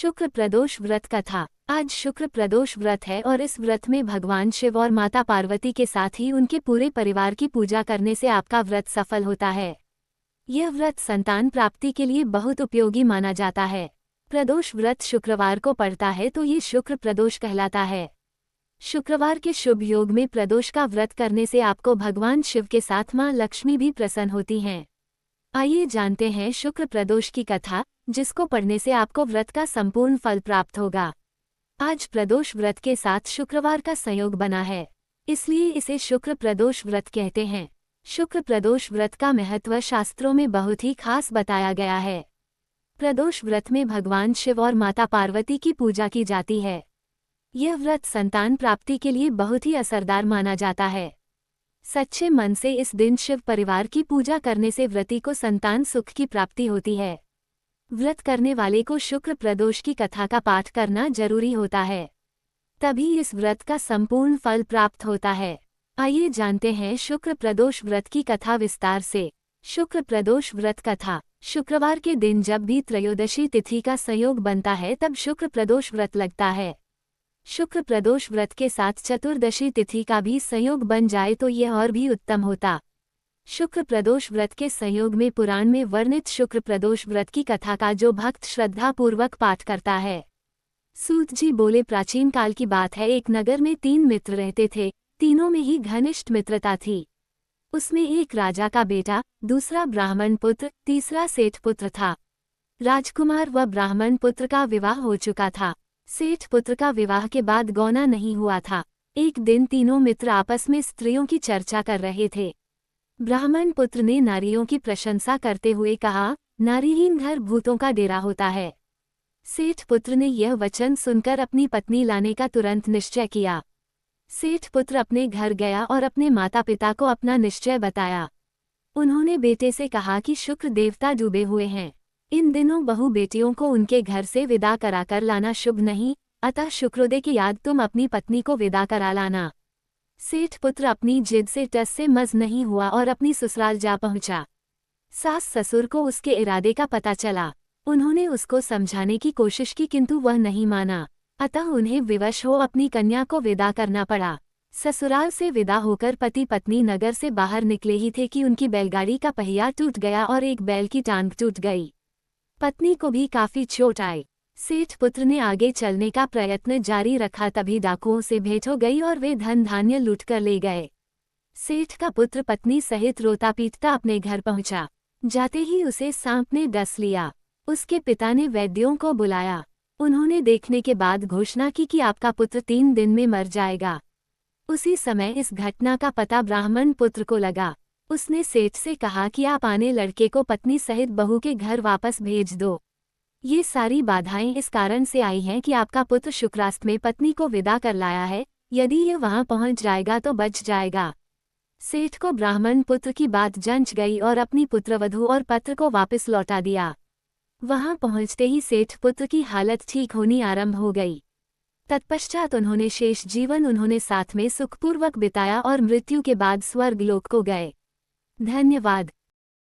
शुक्र प्रदोष व्रत कथा। आज शुक्र प्रदोष व्रत है और इस व्रत में भगवान शिव और माता पार्वती के साथ ही उनके पूरे परिवार की पूजा करने से आपका व्रत सफल होता है। यह व्रत संतान प्राप्ति के लिए बहुत उपयोगी माना जाता है। प्रदोष व्रत शुक्रवार को पड़ता है तो ये शुक्र प्रदोष कहलाता है। शुक्रवार के शुभ योग में प्रदोष का व्रत करने से आपको भगवान शिव के साथ मां लक्ष्मी भी प्रसन्न होती हैं। आइए जानते हैं शुक्र प्रदोष की कथा, जिसको पढ़ने से आपको व्रत का संपूर्ण फल प्राप्त होगा। आज प्रदोष व्रत के साथ शुक्रवार का संयोग बना है, इसलिए इसे शुक्र प्रदोष व्रत कहते हैं। शुक्र प्रदोष व्रत का महत्व शास्त्रों में बहुत ही खास बताया गया है। प्रदोष व्रत में भगवान शिव और माता पार्वती की पूजा की जाती है। यह व्रत संतान प्राप्ति के लिए बहुत ही असरदार माना जाता है। सच्चे मन से इस दिन शिव परिवार की पूजा करने से व्रती को संतान सुख की प्राप्ति होती है। व्रत करने वाले को शुक्र प्रदोष की कथा का पाठ करना जरूरी होता है, तभी इस व्रत का संपूर्ण फल प्राप्त होता है। आइए जानते हैं शुक्र प्रदोष व्रत की कथा विस्तार से। शुक्र प्रदोष व्रत कथा। शुक्रवार के दिन जब भी त्रयोदशी तिथि का संयोग बनता है तब शुक्र प्रदोष व्रत लगता है। शुक्र प्रदोष व्रत के साथ चतुर्दशी तिथि का भी संयोग बन जाए तो यह और भी उत्तम होता। शुक्र प्रदोष व्रत के संयोग में पुराण में वर्णित शुक्र प्रदोष व्रत की कथा का जो भक्त श्रद्धा पूर्वक पाठ करता है। सूत जी बोले, प्राचीन काल की बात है, एक नगर में 3 मित्र रहते थे। तीनों में ही घनिष्ठ मित्रता थी। उसमें एक राजा का बेटा, दूसरा ब्राह्मण पुत्र, तीसरा सेठ पुत्र था। राजकुमार व ब्राह्मण पुत्र का विवाह हो चुका था। सेठ पुत्र का विवाह के बाद गौना नहीं हुआ था। एक दिन तीनों मित्र आपस में स्त्रियों की चर्चा कर रहे थे। ब्राह्मण पुत्र ने नारियों की प्रशंसा करते हुए कहा, नारीहीन घर भूतों का डेरा होता है। सेठ पुत्र ने यह वचन सुनकर अपनी पत्नी लाने का तुरंत निश्चय किया। सेठ पुत्र अपने घर गया और अपने माता पिता को अपना निश्चय बताया। उन्होंने बेटे से कहा कि शुक्र देवता डूबे हुए हैं। इन दिनों बहू बेटियों को उनके घर से विदा कराकर लाना शुभ नहीं, अतः शुक्रोदय की याद तुम अपनी पत्नी को विदा करा लाना। सेठ पुत्र अपनी जिद से टस से मज नहीं हुआ और अपनी ससुराल जा पहुंचा। सास ससुर को उसके इरादे का पता चला। उन्होंने उसको समझाने की कोशिश की किंतु वह नहीं माना, अतः उन्हें विवश हो अपनी कन्या को विदा करना पड़ा। ससुराल से विदा होकर पति पत्नी नगर से बाहर निकले ही थे कि उनकी बैलगाड़ी का पहिया टूट गया और एक बैल की टांग टूट गई। पत्नी को भी काफी चोट आई। सेठ पुत्र ने आगे चलने का प्रयत्न जारी रखा, तभी डाकुओं से भेंट हो गई और वे धन धान्य लूट कर ले गए। सेठ का पुत्र पत्नी सहित रोता पीटता अपने घर पहुंचा। जाते ही उसे सांप ने डस लिया। उसके पिता ने वैद्यों को बुलाया। उन्होंने देखने के बाद घोषणा की कि आपका पुत्र 3 दिन में मर जाएगा। उसी समय इस घटना का पता ब्राह्मण पुत्र को लगा। उसने सेठ से कहा कि आप आने लड़के को पत्नी सहित बहू के घर वापस भेज दो। ये सारी बाधाएं इस कारण से आई हैं कि आपका पुत्र शुक्रास्त में पत्नी को विदा कर लाया है। यदि ये वहां पहुंच जाएगा तो बच जाएगा। सेठ को ब्राह्मण पुत्र की बात जंच गई और अपनी पुत्रवधू और पत्र को वापस लौटा दिया। वहां पहुंचते ही सेठ पुत्र की हालत ठीक होनी आरंभ हो गई। तत्पश्चात उन्होंने शेष जीवन उन्होंने साथ में सुखपूर्वक बिताया और मृत्यु के बाद स्वर्ग लोक को गए। धन्यवाद।